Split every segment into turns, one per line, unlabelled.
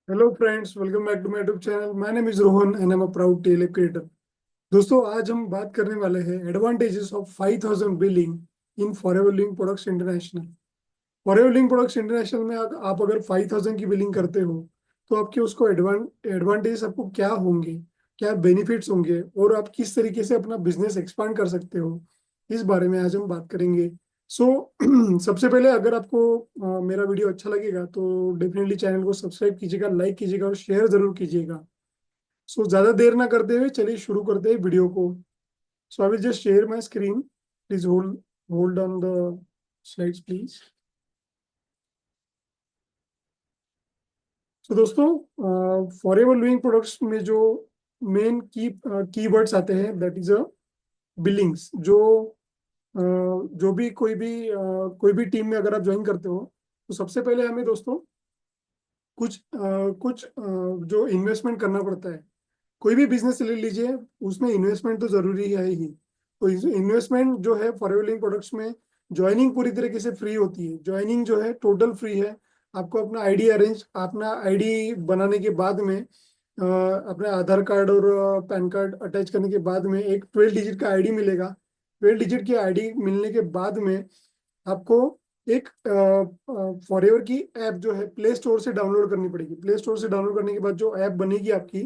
Hello friends, welcome back to my YouTube channel. My name is Rohan and I am a proud tale creator. दोस्तों, आज हम बात करने वाले हैं advantages of 5000 billing in forever living products International. Forever living products International में आप अगर 5000 की बिलिंग करते हो तो आपके उसको एडवांटेजेस आपको क्या होंगे, क्या बेनिफिट्स होंगे और आप किस तरीके से अपना बिजनेस एक्सपांड कर सकते हो, इस बारे में आज हम बात करेंगे। सो सबसे पहले अगर आपको मेरा वीडियो अच्छा लगेगा तो डेफिनेटली चैनल को सब्सक्राइब कीजिएगा, लाइक कीजिएगा और शेयर जरूर कीजिएगा। सो ज्यादा देर ना करते हुए चलिए शुरू करते हैं वीडियो को। So I will just share my screen. Please hold hold on the slides please. तो दोस्तों, फॉरएवर लिविंग प्रोडक्ट्स में जो मेन कीवर्ड्स आते हैं, दैट इज अ बिलिंग्स। जो भी कोई भी टीम में अगर आप ज्वाइन करते हो तो सबसे पहले हमें दोस्तों जो इन्वेस्टमेंट करना पड़ता है। कोई भी बिजनेस ले लीजिए, उसमें इन्वेस्टमेंट तो जरूरी है ही। तो इन्वेस्टमेंट जो है फॉरएवर लिविंग प्रोडक्ट्स में, ज्वाइनिंग पूरी तरीके से फ्री होती है। ज्वाइनिंग जो है टोटल फ्री है। आपको अपना आईडी बनाने के बाद में अपने आधार कार्ड और पैन कार्ड अटैच करने के बाद में एक 12 डिजिट का आईडी मिलेगा। 12 डिजिट की आईडी मिलने के बाद में आपको एक फॉरएवर की ऐप जो है प्ले स्टोर से डाउनलोड करनी पड़ेगी। प्ले स्टोर से डाउनलोड करने के बाद जो ऐप बनेगी आपकी,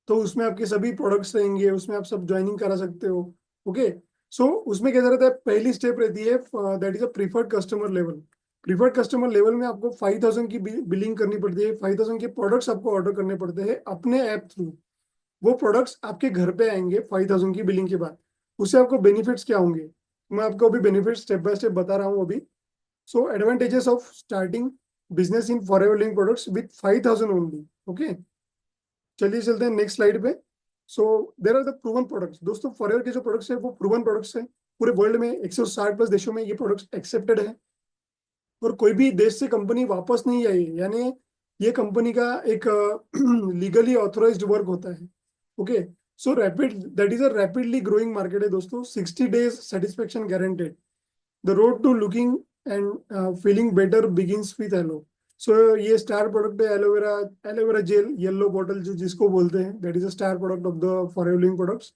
तो उसमें आपके सभी प्रोडक्ट्स रहेंगे, उसमें आप सब ज्वाइनिंग करा सकते हो। ओके। सो उसमें क्या रहता है, पहली स्टेप रहती है that is a preferred customer level. Preferred customer level में आपको 5000 की बिलिंग करनी पड़ती है। 5000 के प्रोडक्ट्स आपको ऑर्डर करने पड़ते हैं अपने ऐप थ्रू। वो प्रोडक्ट्स आपके घर पे आएंगे 5000 की बिलिंग के बाद। उससे आपको बेनिफिट्स क्या होंगे, मैं आपको अभी बेनिफिट स्टेप बाय स्टेप बता रहा हूँ अभी। So advantages of starting business in forever living products with 5000 only. Okay, चलिए चलते हैं नेक्स्ट स्लाइड पे। So there are the proven products. दोस्तों, फॉरएवर के जो प्रोडक्ट्स है वो प्रूवन प्रोडक्ट्स है। पूरे वर्ल्ड में 160 प्लस देशों में ये प्रोडक्ट्स एक्सेप्टेड है और कोई भी देश से कंपनी वापस नहीं आई है। यानी ये कंपनी का एक लीगली ऑथोराइज्ड वर्क होता है। Okay. So rapid that is a rapidly growing market है दोस्तों। 60 days satisfaction guaranteed. The road to looking and feeling better begins with aloe. So ये स्टार प्रोडक्ट है aloe vera. Aloe vera gel, yellow bottle जो जिसको बोलते हैं, that is a star product of the forever living products.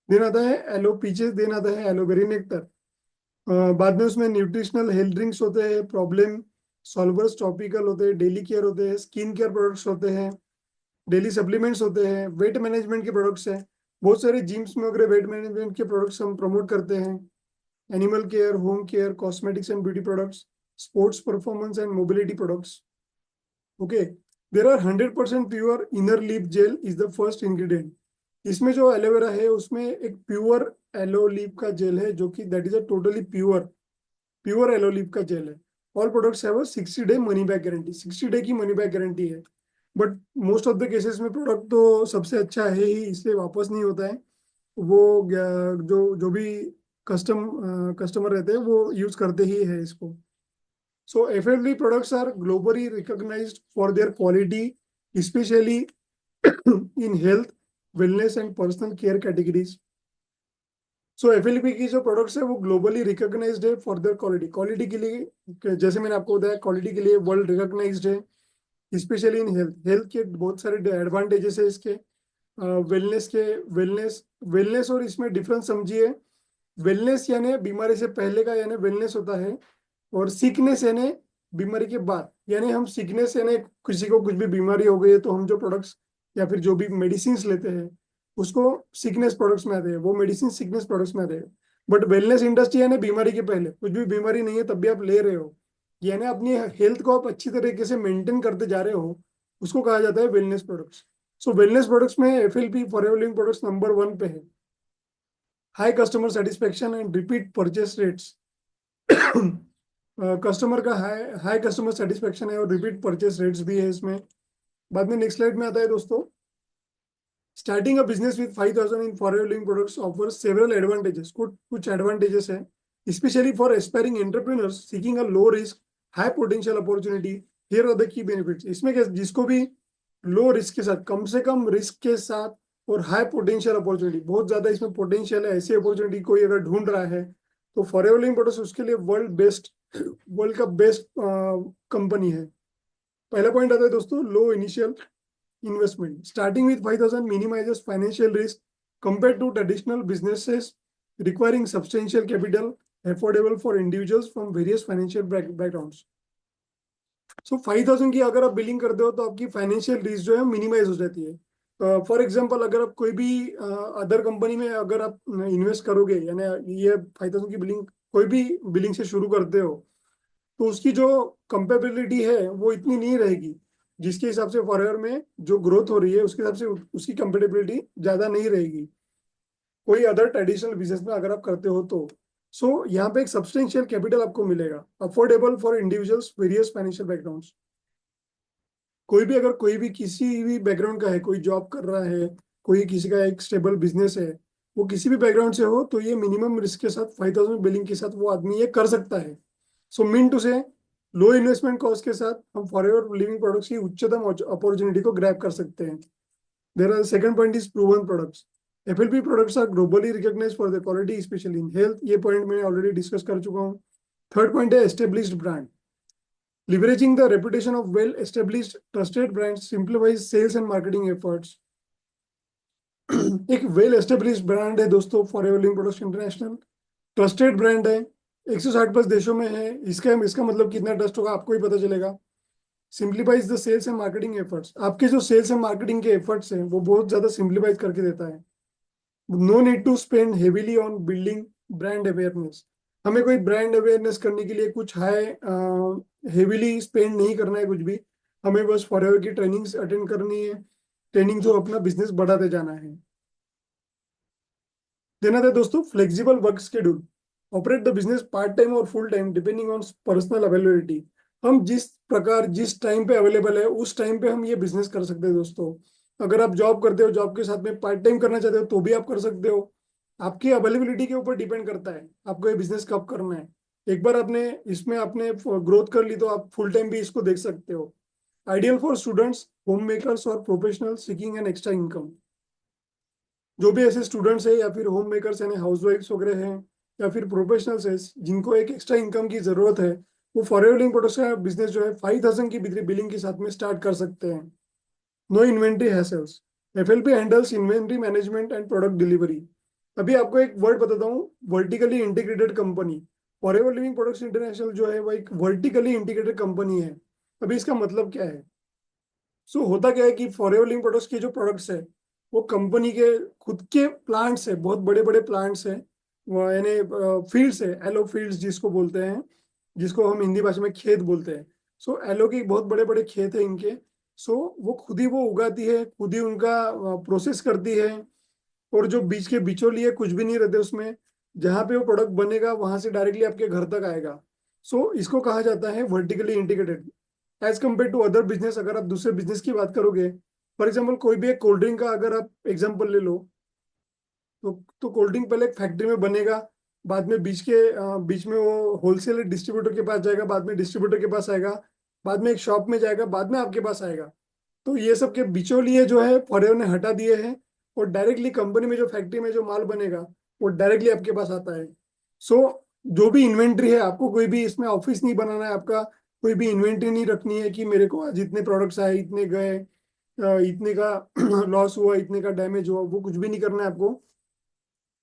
Then आता है yellow peaches, then आता है एलोवेरी नेक्टर। बाद में उसमें न्यूट्रिशनल हेल्थ ड्रिंक्स होते हैं, प्रॉब्लम सॉल्वर्स टॉपिकल होते हैं, डेली केयर होते हैं, स्किन केयर प्रोडक्ट्स होते हैं, डेली सप्लीमेंट्स होते हैं, वेट मैनेजमेंट के प्रोडक्ट्स हैं। बहुत सारे जिम्स में वगैरह वेट मैनेजमेंट के प्रोडक्ट्स हम प्रमोट करते हैं। Animal care, home care, cosmetics and beauty products, sports performance and mobility products. Okay. There are 100% pure inner leaf gel is the first ingredient. इसमें जो एलोवेरा है उसमें एक प्योर एलो लिप का जेल है जो कि that is a totally pure pure aloe leaf का जेल है। All products have a 60 day money back guarantee. 60 day की मनी बैक गारंटी है। But most of the cases में प्रोडक्ट तो सबसे अच्छा है ही, इसलिए वापस नहीं होता है। वो जो जो भी कस्टमर रहते हैं वो यूज करते ही है इसको। So FLV products are globally recognized for their quality, especially in health, wellness and personal care categories. So FLP की जो प्रोडक्ट्स है वो ग्लोबली रिकॉग्नाइज्ड है फॉर देयर क्वालिटी। क्वालिटी के लिए, जैसे मैंने आपको बताया, क्वालिटी के लिए वर्ल्ड रिकॉग्नाइज्ड है। Specially in health. हेल्थ के बहुत सारे एडवांटेजेस है इसके। वेलनेस के वेलनेस वेलनेस और इसमें डिफरेंस समझिए। वेलनेस यानी बीमारी से पहले का यानी वेलनेस होता है, और सिकनेस यानी बीमारी के बाद। यानी हम सिकनेस यानी किसी को कुछ भी बीमारी हो गई है तो हम जो प्रोडक्ट्स या फिर जो भी मेडिसिन लेते हैं उसको सिकनेस प्रोडक्ट्स में आते हैं, वो मेडिसिन सिकनेस प्रोडक्ट्स में आते हैं। बट वेलनेस इंडस्ट्री यानी बीमारी के पहले, कुछ भी बीमारी नहीं है तब भी आप ले रहे हो, यानी अपनी हेल्थ को आप अच्छी तरीके से मेंटेन करते जा रहे हो, उसको कहा जाता है वेलनेस प्रोडक्ट्स। सो वेलनेस प्रोडक्ट्स में FLP forever living products number 1 पे है। High customer satisfaction and repeat purchase rates. Customer का हाई हाई कस्टमर सेटिस्फेक्शन है और रिपीट परचेस रेट्स भी है इसमें। बाद में नेक्स्ट स्लाइड में आता है दोस्तों, starting a business with 5000 in forever living Products offer several advantages. कुछ कुछ एडवांटेजेस है, specially for aspiring entrepreneurs seeking a low risk high potential opportunity. Here are the key benefits. इसमें क्या, जिसको भी लो रिस्क के साथ, कम से कम रिस्क के साथ और हाई पोटेंशियल अपॉर्चुनिटी, बहुत ज्यादा इसमें पोटेंशियल है, ऐसी अपॉर्चुनिटी कोई अगर ढूंढ रहा है तो फॉरएवर लिविंग प्रोडक्ट्स उसके लिए वर्ल्ड का बेस्ट कंपनी है। पहला पॉइंट आता है दोस्तों, लो initial investment. Starting with 5,000 minimizes financial risk compared to traditional businesses requiring substantial capital, affordable for individuals from various financial backgrounds. So 5,000 की अगर आप बिलिंग करते हो तो आपकी फाइनेंशियल रिस्क जो है मिनिमाइज हो जाती है। फॉर एग्जांपल अगर आप कोई भी अदर कंपनी में अगर आप इन्वेस्ट करोगे, यानी ये 5,000 की बिलिंग कोई भी बिलिंग से शुरू करते हो, तो उसकी जो कंपेबिलिटी है वो इतनी नहीं रहेगी जिसके हिसाब से फॉरएवर में जो ग्रोथ हो रही है उसके हिसाब से उसकी कंपेटेबिलिटी ज्यादा नहीं रहेगी कोई अदर ट्रेडिशनल बिजनेस में अगर आप करते हो तो। सो यहाँ पे एक सब्सटेंशियल कैपिटल आपको मिलेगा, affordable for individuals various financial backgrounds. कोई भी अगर कोई भी किसी भी बैकग्राउंड का है, कोई जॉब कर रहा है, कोई किसी का एक स्टेबल बिजनेस है, वो किसी भी बैकग्राउंड से हो, तो ये मिनिमम रिस्क के साथ 5,000 बिलिंग के साथ वो आदमी ये कर सकता है। सो मीन टू से लो इन्वेस्टमेंट कॉस्ट के साथ हम फॉरएवर लिविंग प्रोडक्ट्स की उच्चतम अपॉर्चुनिटी को ग्रैब कर सकते हैं। There are second point is proven products. FLP products are globally recognized for the quality specially in health, ये पॉइंट मैंने ऑलरेडी डिस्कस कर चुका हूँ। थर्ड पॉइंट है established brand. Leveraging the reputation of well-established, trusted brands simplifies sales and marketing efforts. एक well established brand है दोस्तों forever living products international, trusted brand है, 160 प्लस देशों में है। इसका इसका मतलब कितना ट्रस्ट होगा आपको ही पता चलेगा। Simplifies the sales and marketing efforts, आपके जो सेल्स एंड मार्केटिंग के एफर्ट्स हैं वो बहुत ज्यादा सिंप्लीफाइज करके देता है। No need to spend heavily on building brand awareness, हमें कोई ब्रांड अवेयरनेस करने के लिए कुछ हाई हेवीली स्पेंड नहीं करना है कुछ भी, हमें बस फॉरएवर की ट्रेनिंग्स अटेंड करनी है, ट्रेनिंग थ्रू अपना बिजनेस बढ़ाते जाना है। देना था दोस्तों flexible work schedule, operate the business part time और full time depending on personal availability. हम जिस प्रकार जिस टाइम पे अवेलेबल है उस टाइम पे हम ये बिजनेस कर सकते हैं दोस्तों। अगर आप जॉब करते हो, जॉब के साथ में पार्ट टाइम करना चाहते हो तो भी आप कर सकते हो। आपकी अवेलेबिलिटी के ऊपर डिपेंड करता है आपको ये बिजनेस कब करना है। एक बार आपने इसमें आपने ग्रोथ कर ली तो आप फुल टाइम भी इसको देख सकते हो। Ideal for students, home makers और professional seeking an extra income. जो भी ऐसे स्टूडेंट्स है या फिर होम मेकर्स यानी हाउस वाइफ्स वगैरह हैं या फिर प्रोफेशनल्स है जिनको एक एक्स्ट्रा इनकम की जरूरत है, वो फॉरएवर लिविंग प्रोडक्ट्स का बिजनेस जो है 5,000 की बिलिंग के साथ में स्टार्ट कर सकते हैं। No inventory hassles, FLP handles inventory management and product delivery. अभी आपको एक वर्ड बताता हूँ, vertically integrated company. Forever living products International जो है वो एक वर्टिकली इंटीग्रेटेड कंपनी है। अभी इसका मतलब क्या है? सो होता क्या है कि फॉरएवर लिविंग प्रोडक्ट्स के जो प्रोडक्ट्स है वो कंपनी के खुद के प्लांट्स है, बहुत बड़े बड़े प्लांट्स है, यानी फील्ड्स है, एलो फील्ड्स जिसको बोलते हैं, जिसको हम हिंदी भाषा में खेत बोलते हैं। सो एलो के बहुत बड़े बड़े खेत है इनके। सो वो खुद ही वो उगाती है, खुद ही उनका प्रोसेस करती है, और जो बीच के बिचौलिए कुछ भी नहीं रहते उसमें। जहाँ पे वो प्रोडक्ट बनेगा वहां से डायरेक्टली आपके घर तक आएगा। सो इसको कहा जाता है vertically integrated as compare to other business. अगर आप दूसरे बिजनेस की बात करोगे, फॉर एग्जाम्पल कोई भी एक कोल्ड ड्रिंक का अगर आप एग्जाम्पल ले लो, तो कोल्ड ड्रिंक पहले एक फैक्ट्री में बनेगा, बाद में बीच में वो होलसेलर डिस्ट्रीब्यूटर के पास जाएगा, बाद में डिस्ट्रीब्यूटर के पास आएगा, बाद में एक शॉप में जाएगा, बाद में आपके पास आएगा। तो ये सब के बिचौलिए जो है फॉरएवर ने हटा दिए हैं, और डायरेक्टली कंपनी में जो फैक्ट्री में जो माल बनेगा वो डायरेक्टली आपके पास आता है। सो जो भी इन्वेंट्री है, आपको कोई भी इसमें ऑफिस नहीं बनाना है, आपका कोई भी इन्वेंट्री नहीं रखनी है कि मेरे को आज इतने प्रोडक्ट्स आए, इतने गए, इतने का लॉस हुआ, इतने का डैमेज हुआ, वो कुछ भी नहीं करना है आपको।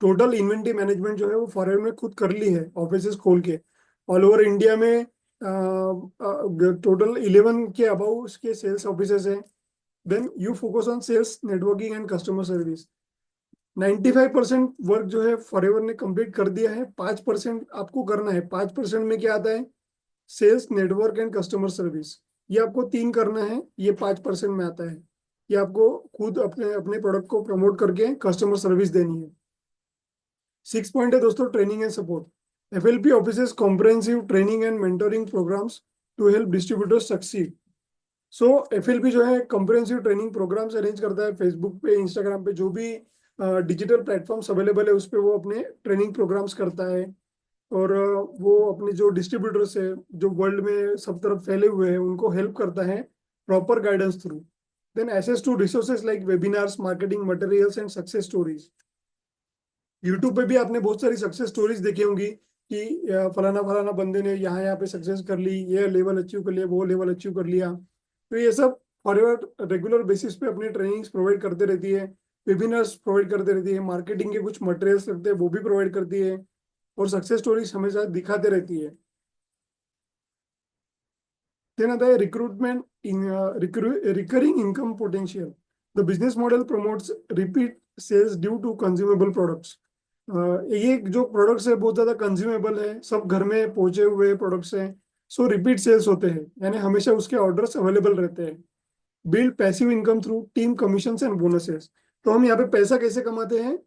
टोटल इन्वेंट्री मैनेजमेंट जो है वो फॉरएवर में खुद कर ली है, ऑफिस खोल के ऑल ओवर इंडिया में। टोटल 11 के अबाउ उसके सेल्स ऑफिसेस हैं। Then you focus on sales networking and customer service. 95% work जो है फॉरएवर ने कंप्लीट कर दिया है, 5% आपको करना है। 5% में क्या आता है? Sales network and customer service. ये आपको 3 करना है, ये 5% में आता है। ये आपको खुद अपने अपने प्रोडक्ट को प्रमोट करके कस्टमर सर्विस देनी है। 6 पॉइंट है दोस्तों, training and support. FLP offices comprehensive training and mentoring programs to help distributors succeed. So FLP जो है कॉम्प्रहेंसिव ट्रेनिंग प्रोग्राम्स अरेंज करता है। फेसबुक पे, इंस्टाग्राम पे, जो भी डिजिटल प्लेटफॉर्म्स अवेलेबल है उस पर वो अपने ट्रेनिंग प्रोग्राम्स करता है। और वो अपने जो डिस्ट्रीब्यूटर्स है जो वर्ल्ड में सब तरफ फैले हुए हैं उनको हेल्प करता है proper guidance through. Then access to resources like webinars, marketing materials and success stories. YouTube पे भी आपने बहुत सारी सक्सेस स्टोरीज देखी होंगी कि फलाना फलाना बंदे ने यहाँ यहाँ पे सक्सेस कर ली, ये लेवल अचीव कर लिया, वो लेवल अचीव कर लिया। तो ये सब फॉरवर्ड रेगुलर बेसिस पे अपनी ट्रेनिंग्स प्रोवाइड करते रहती है, वेबिनार्स प्रोवाइड करते रहती है, मार्केटिंग के कुछ मटेरियल्स रहते हैं वो भी प्रोवाइड करती है, और सक्सेस स्टोरीज हमेशा दिखाते रहती है। Then आता है recruitment in recurring income potential. The business model promotes repeat sales due to consumable products. ये जो प्रोडक्ट्स है बहुत ज्यादा कंज्यूमेबल है, सब घर में पहुंचे हुए प्रोडक्ट्स हैं, सो रिपीट सेल्स होते हैं, यानी हमेशा उसके ऑर्डर्स अवेलेबल रहते हैं। Build passive income through team commission and bonuses. तो हम यहाँ पे पैसा कैसे कमाते हैं?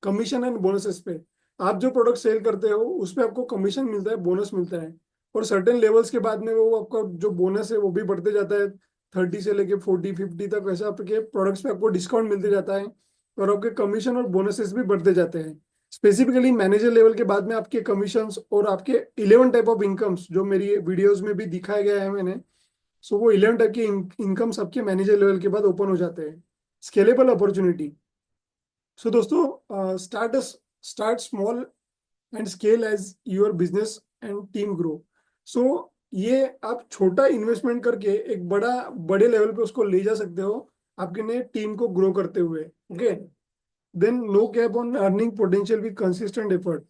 कमीशन एंड बोनसेस पे। आप जो प्रोडक्ट सेल करते हो उस पे आपको कमीशन मिलता है, बोनस मिलता है, और सर्टेन लेवल्स के बाद में वो आपका जो बोनस है वो भी बढ़ते जाता है। 30 से लेके 40-50 तक वैसा आपके प्रोडक्ट्स पे आपको डिस्काउंट मिलते जाता है, और आपके कमीशन और बोनसेस भी बढ़ते जाते हैं। स्पेसिफिकली मैनेजर लेवल के बाद में आपके कमीशंस और आपके 11 टाइप ऑफ इनकम्स जो मेरी वीडियोज में भी दिखाया गया है मैंने, सो वो 11 टाइप के इनकम्स आपके मैनेजर लेवल के बाद ओपन हो जाते हैं। Scalable opportunity. सो दोस्तों, start small and scale as your business and team grow. So ये आप छोटा इन्वेस्टमेंट करके एक बड़े लेवल पे उसको ले जा सकते हो, आपके नए टीम को ग्रो करते हुए। Okay, then no cap on earning potential with consistent effort.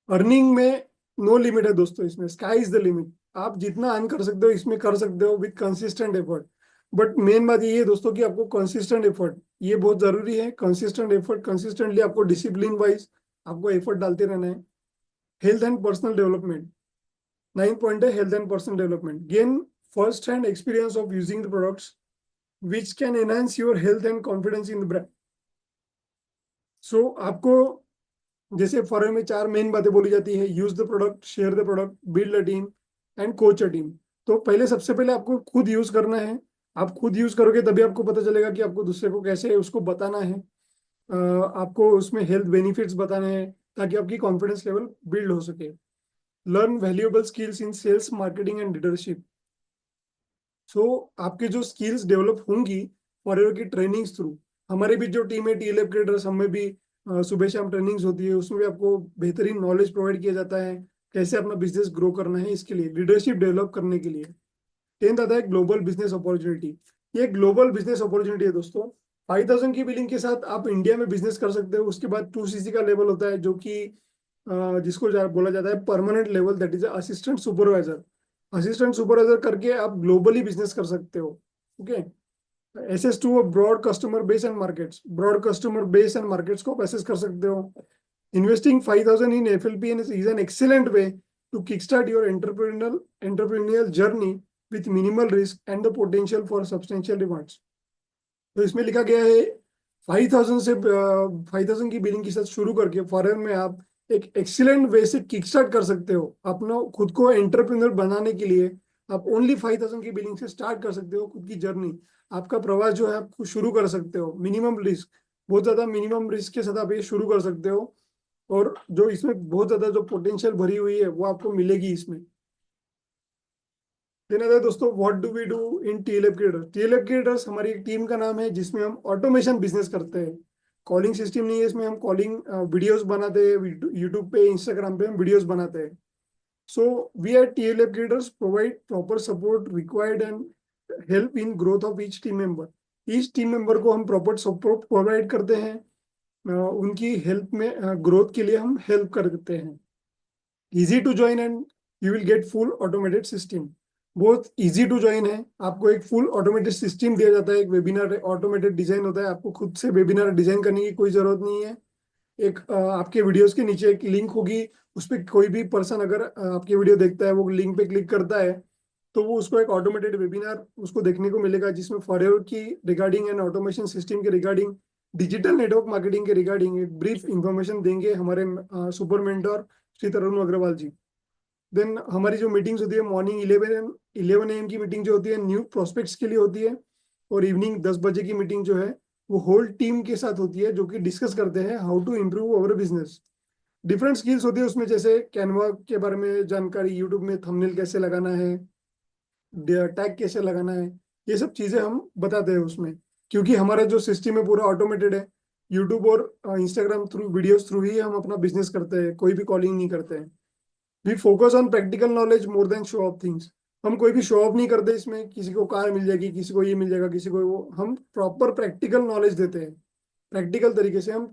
Earning में नो लिमिट है दोस्तों, इसमें स्काई इज द लिमिट। आप जितना अर्न कर सकते हो इसमें कर सकते हो with consistent effort. But main बात ये है दोस्तों कि आपको कंसिस्टेंट एफर्ट ये बहुत जरूरी है। कंसिस्टेंट एफर्ट, कंसिस्टेंटली आपको डिसिप्लिन वाइज आपको एफर्ट डालते रहना है। Health and personal development. 9 point है health and personal development. Gain first hand experience of using the products which can enhance your health and confidence in the brand. So आपको जैसे फॉरन में 4 main बातें बोली जाती है: use the product, share the product, build a team and coach a team. तो पहले सबसे पहले आपको खुद यूज करना है। आप खुद यूज करोगे तभी आपको पता चलेगा कि आपको दूसरे को कैसे उसको बताना है। आपको उसमें हेल्थ बेनिफिट्स बताने हैं ताकि आपकी कॉन्फिडेंस लेवल बिल्ड हो सके। Learn valuable skills in sales, marketing and leadership. So आपके जो स्किल्स डेवलप होंगी फॉरएवर की ट्रेनिंग्स थ्रू। हमारे भी जो टीम है टीएलएफ ट्रेडर्स, हमें भी सुबह शाम ट्रेनिंग्स होती है, उसमें भी आपको बेहतरीन नॉलेज प्रोवाइड किया जाता है कैसे अपना बिजनेस ग्रो करना है, इसके लिए लीडरशिप डेवलप करने के लिए। 10th आता है ग्लोबल बिजनेस अपॉर्चुनिटी। ये ग्लोबल बिजनेस अपॉर्चुनिटी है दोस्तों। 5000 की बिलिंग के साथ आप इंडिया में बिजनेस कर सकते हो। उसके बाद 2cc का लेवल होता है जो कि जिसको बोला जाता है permanent level, that is assistant supervisor. Assistant supervisor करके आप ग्लोबली बिजनेस कर सकते हो। Okay, access to broad customer base and markets. Broad customer base and markets को एसेस कर सकते हो। Investing 5000 in FLP is an excellent way to kick start your entrepreneurial journey with minimal risk and the potential for substantial rewards. तो इसमें लिखा गया है 5000 की बिलिंग के साथ शुरू करके फॉरेन में आप एक एक्सीलेंट वे से किक स्टार्ट कर सकते हो अपना खुद को एंटरप्रेन्योर बनाने के लिए। आप ओनली 5000 की बिलिंग से स्टार्ट कर सकते हो खुद की जर्नी। आपका प्रवास जो है आप शुरू कर सकते हो। मिनिमम रिस्क, बहुत ज्यादा मिनिमम रिस्क के साथ आप ये शुरू कर सकते हो, और जो इसमें बहुत ज्यादा जो पोटेंशियल भरी हुई है वो आपको मिलेगी इसमें। देन अगर दोस्तों what do we do in TLF creators. TLF creators हमारी एक टीम का नाम है जिसमें हम ऑटोमेशन बिजनेस करते हैं। कॉलिंग सिस्टम नहीं है इसमें, हम कॉलिंग वीडियोस बनाते हैं, यूट्यूब पे इंस्टाग्राम पे हम वीडियोस बनाते हैं। So we are TLF creators provide proper support required and help in growth of each team member. Each team member को हम प्रॉपर सपोर्ट प्रोवाइड करते हैं, उनकी हेल्प में ग्रोथ के लिए हम हेल्प करते हैं। Easy to join and you will get full automated system. बहुत इजी टू ज्वाइन है, आपको एक फुल ऑटोमेटेड सिस्टम दिया जाता है। एक वेबिनार ऑटोमेटेड डिजाइन होता है, आपको खुद से वेबिनार डिजाइन करने की कोई जरूरत नहीं है। एक आपके वीडियोस के नीचे एक लिंक होगी, उस पर कोई भी पर्सन अगर आपकी वीडियो देखता है वो लिंक पे क्लिक करता है तो वो उसको एक ऑटोमेटेड वेबिनार उसको देखने को मिलेगा जिसमें फॉरएवर की रिगार्डिंग एंड ऑटोमेशन सिस्टम के रिगार्डिंग, डिजिटल नेटवर्क मार्केटिंग के रिगार्डिंग एक ब्रीफ इंफॉर्मेशन देंगे हमारे सुपर मेंटर श्री तरुण अग्रवाल जी। देन हमारी जो मीटिंग्स होती है मॉर्निंग 11 AM की मीटिंग जो होती है न्यू प्रोस्पेक्ट्स के लिए होती है, और इवनिंग 10 बजे की मीटिंग जो है वो होल टीम के साथ होती है जो कि डिस्कस करते हैं how to improve our business. Different skills होती है उसमें, जैसे कैनवा के बारे में जानकारी, यूट्यूब में थंबनेल कैसे लगाना है, टैग कैसे लगाना है, ये सब चीजें हम बताते हैं उसमें। क्योंकि हमारा जो सिस्टम है पूरा ऑटोमेटेड है, यूट्यूब और इंस्टाग्राम थ्रू वीडियोस थ्रू ही हम अपना बिजनेस करते हैं, कोई भी कॉलिंग नहीं करते हैं। We focus on practical knowledge more than show off things. हम कोई भी शो ऑफ नहीं करते इसमें, किसी को कार मिल जाएगी, किसी को ये मिल जाएगा, किसी को वो, हम प्रॉपर प्रैक्टिकल नॉलेज देते हैं, प्रैक्टिकल तरीके से हम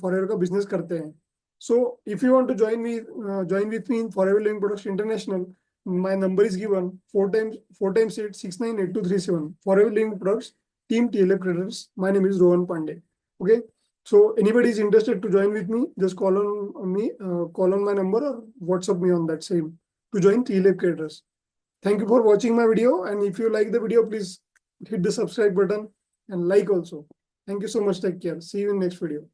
फॉरएवर का बिजनेस करते हैं. So if you want to join with me in forever living products international, my number is given 4x8 698237. Forever Living Products, Team TLF Traders. My name is Rohan Pandey. Okay, so anybody is interested to join with me, just call on me, call on my number or WhatsApp me on that same to join TLF Traders. Thank you for watching my video, and if you like the video, please hit the subscribe button and like also. Thank you so much. Take care. See you in next video.